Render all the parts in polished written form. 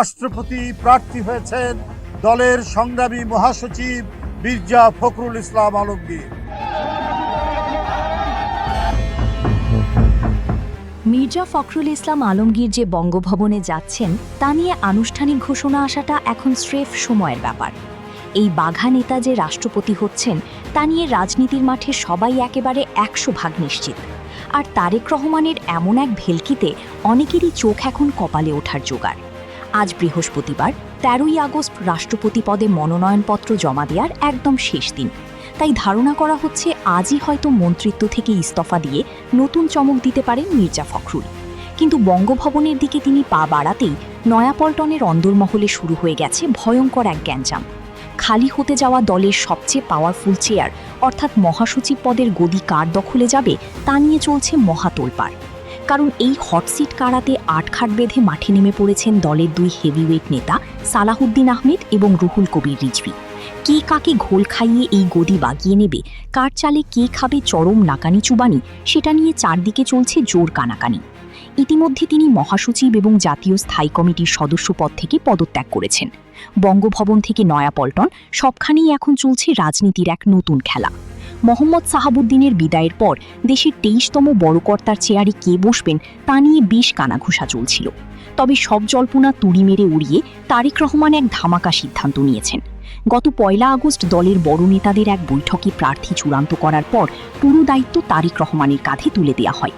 রাষ্ট্রপতি প্রার্থী হয়েছেন দলের সংগ্রামী মহাসচিব মির্জা ফখরুল ইসলাম আলমগীর। মির্জা ফখরুল ইসলাম আলমগীর যে বঙ্গভবনে যাচ্ছেন তা নিয়ে আনুষ্ঠানিক ঘোষণা আসাটা এখন স্রেফ সময়ের ব্যাপার। এই বাঘা নেতা যে রাষ্ট্রপতি হচ্ছেন তা নিয়ে রাজনীতির মাঠে সবাই একেবারে 100% নিশ্চিত। আর তারেক রহমানের এমন এক ভেলকিতে অনেকেরই চোখ এখন কপালে ওঠার জোগাড়। আজ বৃহস্পতিবার 13ই আগস্ট রাষ্ট্রপতি পদে মনোনয়নপত্র জমা দেওয়ার একদম শেষ দিন। তাই ধারণা করা হচ্ছে আজই হয়তো মন্ত্রিত্ব থেকে ইস্তফা দিয়ে নতুন চমক দিতে পারেন মির্জা ফখরুল। কিন্তু বঙ্গভবনের দিকে তিনি পা বাড়াতেই নয়াপল্টনের অন্দরমহলে শুরু হয়ে গেছে ভয়ঙ্কর এক গ্যাঞ্জাম। খালি হতে যাওয়া দলের সবচেয়ে পাওয়ারফুল চেয়ার অর্থাৎ মহাসচিব পদের গদি কার দখলে যাবে তা নিয়ে চলছে মহা তোলপাড়। কারণ এই হটসিট কাড়াতে আটঘাট বেঁধে মাঠে নেমে পড়েছেন দলের দুই হেভিওয়েট নেতা সালাহুদ্দিন আহমেদ এবং রুহুল কবির রিজভী। কে কাকে ঘোল খাইয়ে এই গদি বাগিয়ে নেবে, কার চালে কে খাবে চরম নাকানি চুবানি, সেটা নিয়ে চারদিকে চলছে জোর কানাকানি। ইতিমধ্যে তিনি মহাসচিব এবং জাতীয় স্থায়ী কমিটির সদস্য পদ থেকে পদত্যাগ করেছেন। বঙ্গভবন থেকে নয়াপল্টন সবখানেই এখন চলছে রাজনীতির এক নতুন খেলা। মোহাম্মদ সাহাবুদ্দিনের বিদায়ের পর দেশের 23তম বড় কর্তার চেয়ারে কে বসবেন তা নিয়ে বেশ কানাঘুষা চলছিল। তবে সব জল্পনা তুড়ি মেরে উড়িয়ে তারেক রহমান এক ধামাকা সিদ্ধান্ত নিয়েছেন। গত 1 আগস্ট দলের বড় নেতাদের এক বৈঠকে প্রার্থী চূড়ান্ত করার পর পুরো দায়িত্ব তারেক রহমানের কাঁধে তুলে দেওয়া হয়।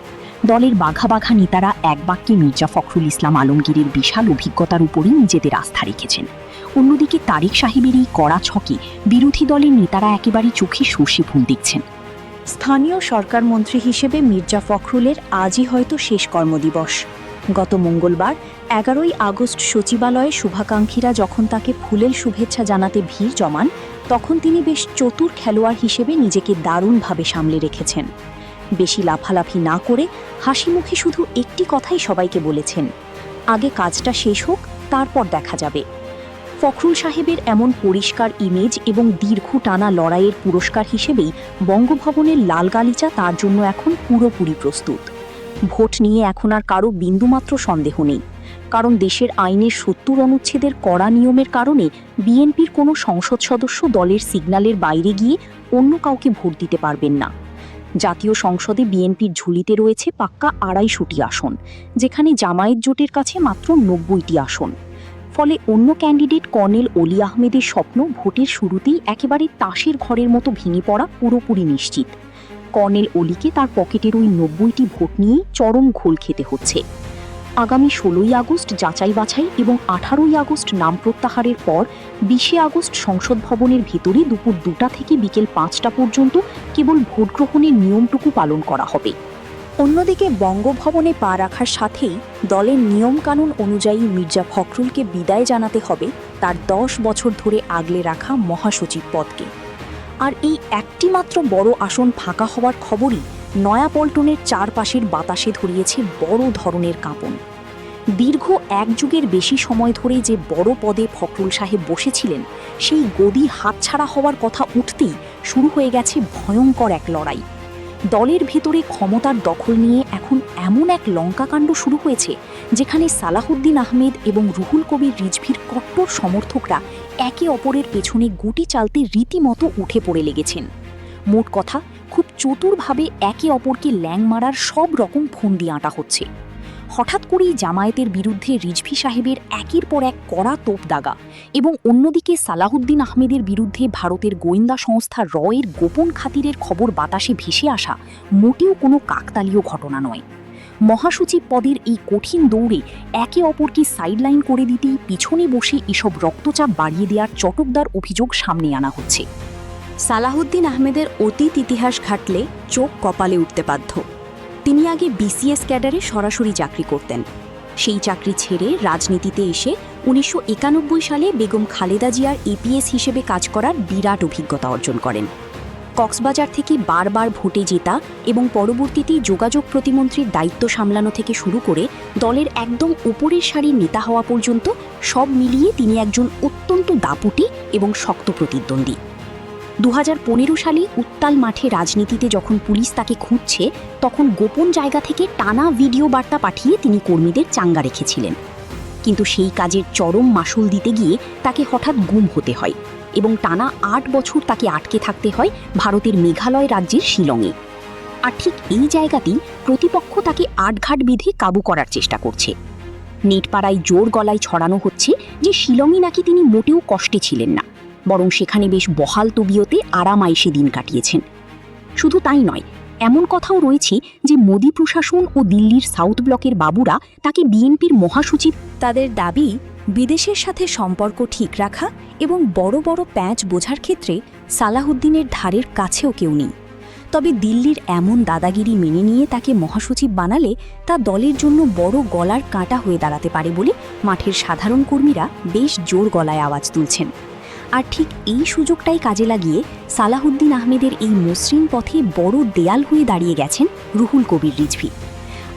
দলের বাঘা বাঘা নেতারা এক বাক্যে মির্জা ফখরুল ইসলাম আলমগীরের বিশাল অভিজ্ঞতার উপরই নিজেদের আস্থা রেখেছেন। অন্যদিকে তারেক সাহেবের এই কড়া ছকে বিরোধী দলের নেতারা একেবারে চোখে সর্ষে ফুল দেখছেন। স্থানীয় সরকার মন্ত্রী হিসেবে মির্জা ফখরুলের আজই হয়তো শেষ কর্মদিবস। গত মঙ্গলবার 11ই আগস্ট সচিবালয়ে শুভাকাঙ্ক্ষীরা যখন তাকে ফুলেল শুভেচ্ছা জানাতে ভিড় জমান, তখন তিনি বেশ চতুর খেলোয়াড় হিসেবে নিজেকে দারুণভাবে সামলে রেখেছেন। বেশি লাফালাফি না করে হাসি মুখে শুধু একটি কথাই সবাইকে বলেছেন, আগে কাজটা শেষ হোক, তারপর দেখা যাবে। ফখরুল সাহেবের এমন পরিষ্কার ইমেজ এবং দীর্ঘ টানা লড়াইয়ের পুরস্কার হিসেবেই বঙ্গভবনের লাল গালিচা তার জন্য এখন পুরোপুরি প্রস্তুত। ভোট নিয়ে এখন আর কারো বিন্দুমাত্র সন্দেহ নেই, কারণ দেশের আইনের 70 অনুচ্ছেদের কড়া নিয়মের কারণে বিএনপির কোনো সংসদ সদস্য দলের সিগন্যালের বাইরে গিয়ে অন্য কাউকে ভোট দিতে পারবেন না। জাতীয় সংসদে বিএনপির ঝুলিতে রয়েছে পাক্কা 250টি আসন, যেখানে জামায়াত জোটের কাছে মাত্র 90টি আসন। ফলে অন্য ক্যান্ডিডেট কর্নেল অলি আহমেদের স্বপ্ন ভোটের শুরুতেই একেবারে তাসের ঘরের মতো ভেঙে পড়া পুরোপুরি নিশ্চিত। কর্নেল অলিকে তার পকেটের ওই 90টি ভোট নিয়েই চরম ঘোল খেতে হচ্ছে। আগামী 16ই আগস্ট যাচাই বাছাই এবং 18ই আগস্ট নাম প্রত্যাহারের পর 20শে আগস্ট সংসদ ভবনের ভেতরে দুপুর 2টা থেকে বিকেল 5টা পর্যন্ত কেবল ভোট গ্রহণের নিয়মটুকু পালন করা হবে। অন্যদিকে বঙ্গভবনে পা রাখার সাথেই দলের নিয়মকানুন অনুযায়ী মির্জা ফখরুলকে বিদায় জানাতে হবে তার 10 বছর ধরে আগলে রাখা মহাসচিব পদকে। আর এই একটি মাত্র বড় আসন ফাঁকা হওয়ার খবরই নয়াপল্টনের চারপাশের বাতাসে ধরিয়েছে বড় ধরনের কাঁপন। দীর্ঘ 1 যুগের বেশি সময় ধরে যে বড় পদে ফখরুল সাহেব বসেছিলেন, সেই গদি হাতছাড়া হওয়ার কথা উঠতেই শুরু হয়ে গেছে ভয়ঙ্কর এক লড়াই। দলের ভেতরে ক্ষমতার দখল নিয়ে এখন এমন এক লঙ্কাকাণ্ড শুরু হয়েছে, যেখানে সালাহুদ্দিন আহমেদ এবং রুহুল কবির রিজভীর কট্টর সমর্থকরা একে অপরের পেছনে গুটি চালতে রীতিমতো উঠে পড়ে লেগেছেন। মোট কথা, খুব চতুরভাবে একে অপরকে ল্যাং মারার সব রকম ফন্দি আঁটা হচ্ছে। হঠাৎ করেই জামায়াতের বিরুদ্ধে রিজভী সাহেবের একের পর এক কড়া তোপ দাগা এবং অন্যদিকে সালাহুদ্দিন আহমেদের বিরুদ্ধে ভারতের গোয়েন্দা সংস্থা রয়ের গোপন খাতিরের খবর বাতাসে ভেসে আসা মোটেও কোনো কাকতালীয় ঘটনা নয়। মহাসচিব পদের এই কঠিন দৌড়ে একে অপরকে সাইডলাইন করে দিতেই পিছনে বসে এসব রক্তচাপ বাড়িয়ে দেওয়ার চটকদার অভিযোগ সামনে আনা হচ্ছে। সালাহুদ্দিন আহমেদের অতীত ইতিহাস ঘাটলে চোখ কপালে উঠতে বাধ্য। তিনি আগে বিসিএস ক্যাডারে সরাসরি চাকরি করতেন। সেই চাকরি ছেড়ে রাজনীতিতে এসে 1991 সালে বেগম খালেদা জিয়ার এপিএস হিসেবে কাজ করার বিরাট অভিজ্ঞতা অর্জন করেন। কক্সবাজার থেকে বারবার ভোটে জেতা এবং পরবর্তীতে যোগাযোগ প্রতিমন্ত্রীর দায়িত্ব সামলানো থেকে শুরু করে দলের একদম উপরের সারির নেতা হওয়া পর্যন্ত সব মিলিয়ে তিনি একজন অত্যন্ত দাপুটে এবং শক্ত প্রতিদ্বন্দ্বী। 2015 সালে উত্তাল মাঠে রাজনীতিতে যখন পুলিশ তাকে খুঁজছে, তখন গোপন জায়গা থেকে টানা ভিডিও বার্তা পাঠিয়ে তিনি কর্মীদের চাঙ্গা রেখেছিলেন। কিন্তু সেই কাজের চরম মাশুল দিতে গিয়ে তাকে হঠাৎ গুম হতে হয় এবং টানা ৮ বছর তাকে আটকে থাকতে হয় ভারতের মেঘালয় রাজ্যের শিলংয়ে। আর ঠিক এই জায়গাতেই প্রতিপক্ষ তাকে আটঘাট বেঁধে কাবু করার চেষ্টা করছে। নেটপাড়ায় জোর গলায় ছড়ানো হচ্ছে যে শিলংয়ে নাকি তিনি মোটেও কষ্টে ছিলেন না, বরং সেখানে বেশ বহাল তবিয়তে আরাম আয়েশে দিন কাটিয়েছেন। শুধু তাই নয়, এমন কথাও রয়েছে যে মোদি প্রশাসন ও দিল্লির সাউথ ব্লকের বাবুরা তাকে বিএনপির মহাসচিব। তাদের দাবি, বিদেশের সাথে সম্পর্ক ঠিক রাখা এবং বড় বড় প্যাঁচ বোঝার ক্ষেত্রে সালাহুদ্দিনের ধারের কাছেও কেউ নেই। তবে দিল্লির এমন দাদাগিরি মেনে নিয়ে তাকে মহাসচিব বানালে তা দলের জন্য বড় গলার কাঁটা হয়ে দাঁড়াতে পারে বলে মাঠের সাধারণ কর্মীরা বেশ জোর গলায় আওয়াজ তুলছেন। আর ঠিক এই সুযোগটাই কাজে লাগিয়ে সালাহুদ্দিন আহমেদের এই মসৃণ পথে বড় দেয়াল হয়ে দাঁড়িয়ে গেছেন রুহুল কবির রিজভী।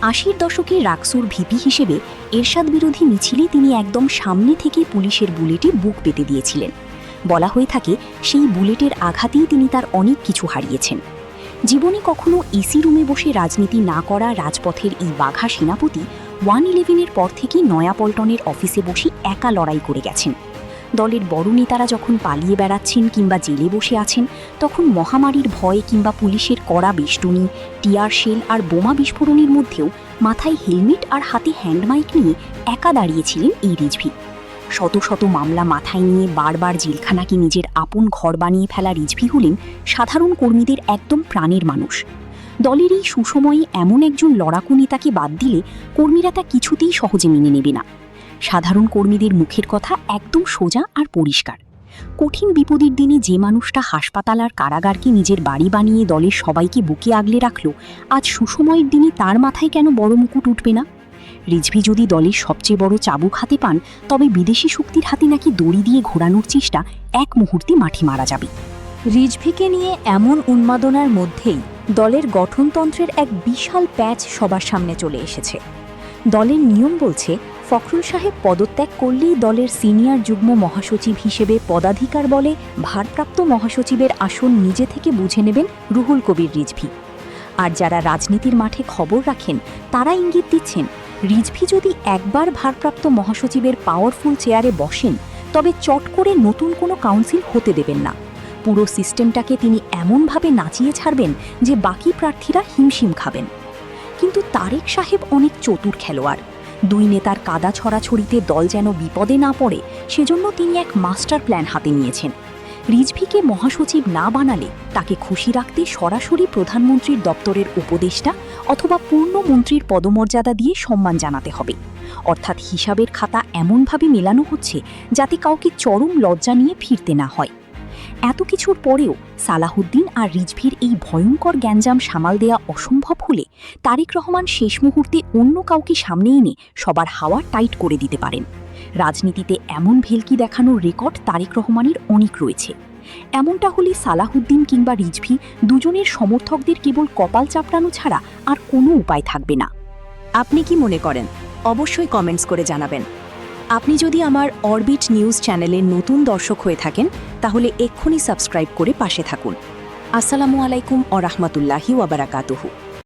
৮০-র দশকে রাকসুর ভিপি হিসেবে এরশাদ বিরোধী মিছিলে তিনি একদম সামনে থেকে পুলিশের বুলেটে বুক পেতে দিয়েছিলেন। বলা হয়ে থাকে সেই বুলেটের আঘাতেই তিনি তার অনেক কিছু হারিয়েছেন। জীবনে কখনো এসি রুমে বসে রাজনীতি না করা রাজপথের এই বাঘা সেনাপতি 111-এর পর থেকে নয়াপল্টনের অফিসে বসে একা লড়াই করে গেছেন। দলের বড় নেতারা যখন পালিয়ে বেড়াচ্ছেন কিংবা জেলে বসে আছেন, তখন মহামারীর ভয় কিংবা পুলিশের কড়া বেষ্টনী, টিয়ার শেল আর বোমা বিস্ফোরণের মধ্যেও মাথায় হেলমেট আর হাতে হ্যান্ডমাইক নিয়ে একা দাঁড়িয়েছিলেন এই রিজভী। শত শত মামলা মাথায় নিয়ে বারবার জেলখানাকে নিজের আপন ঘর বানিয়ে ফেলা রিজভী হলেন সাধারণ কর্মীদের একদম প্রাণের মানুষ। দলের এই সুসময়ে এমন একজন লড়াকু নেতাকে বাদ দিলে কর্মীরা তা কিছুতেই সহজে মেনে নেবে না। সাধারণ কর্মীদের মুখের কথা একদম সোজা আর পরিষ্কার। কঠিন বিপদের দিনে যে মানুষটা হাসপাতাল আর কারাগারকে নিজের বাড়ি বানিয়ে দলের সবাইকে বুকে আগলে রাখল, আজ সুসময়ের দিনে তার মাথায় কেন বড় মুকুট উঠবে না? রিজভী যদি দলের সবচেয়ে বড় চাবুক হাতে পান, তবে বিদেশি শক্তির হাতে নাকি দড়ি দিয়ে ঘোরানোর চেষ্টা এক মুহূর্তে মাঠে মারা যাবে। রিজভীকে নিয়ে এমন উন্মাদনার মধ্যেই দলের গঠনতন্ত্রের এক বিশাল প্যাচ সবার সামনে চলে এসেছে। দলের নিয়ম বলছে, ফখরুল সাহেব পদত্যাগ করলেই দলের সিনিয়র যুগ্ম মহাসচিব হিসেবে পদাধিকার বলে ভারপ্রাপ্ত মহাসচিবের আসন নিজে থেকে বুঝে নেবেন রুহুল কবির রিজভী। আর যারা রাজনীতির মাঠে খবর রাখেন তারা ইঙ্গিত দিচ্ছেন, রিজভী যদি একবার ভারপ্রাপ্ত মহাসচিবের পাওয়ারফুল চেয়ারে বসেন, তবে চট করে নতুন কোনো কাউন্সিল হতে দেবেন না। পুরো সিস্টেমটাকে তিনি এমনভাবে নাচিয়ে ছাড়বেন যে বাকি প্রার্থীরা হিমশিম খাবেন। কিন্তু তারেক সাহেব অনেক চতুর খেলোয়াড়। দুই নেতার কাদা ছড়াছড়িতে দল যেন বিপদে না পড়ে, সেজন্য তিনি এক মাস্টার প্ল্যান হাতে নিয়েছেন। রিজভীকে মহাসচিব না বানালে তাকে খুশি রাখতে সরাসরি প্রধানমন্ত্রীর দপ্তরের উপদেষ্টা অথবা পূর্ণমন্ত্রীর পদমর্যাদা দিয়ে সম্মান জানাতে হবে। অর্থাৎ হিসাবের খাতা এমনভাবে মেলানো হচ্ছে যাতে কাউকে চরম লজ্জা নিয়ে ফিরতে না হয়। এত কিছুর পরেও সালাহুদ্দিন আর রিজভীর এই ভয়ঙ্কর গ্যাঞ্জাম সামাল দেয়া অসম্ভব হলে তারেক রহমান শেষ মুহূর্তে অন্য কাউকে সামনে এনে সবার হাওয়া টাইট করে দিতে পারেন। রাজনীতিতে এমন ভেলকি দেখানোর রেকর্ড তারেক রহমানের অনেক রয়েছে। এমনটা হলে সালাহুদ্দিন কিংবা রিজভী দুজনের সমর্থকদের কেবল কপাল চাপড়ানো ছাড়া আর কোনো উপায় থাকবে না। আপনি কি মনে করেন? অবশ্যই কমেন্টস করে জানাবেন। আপনি যদি আমার অরবিট নিউজ চ্যানেলের নতুন দর্শক হয়ে থাকেন, তাহলে এক্ষুনি সাবস্ক্রাইব করে পাশে থাকুন। আসসালামু আলাইকুম ওয়া রাহমাতুল্লাহি ওয়া বারাকাতুহু।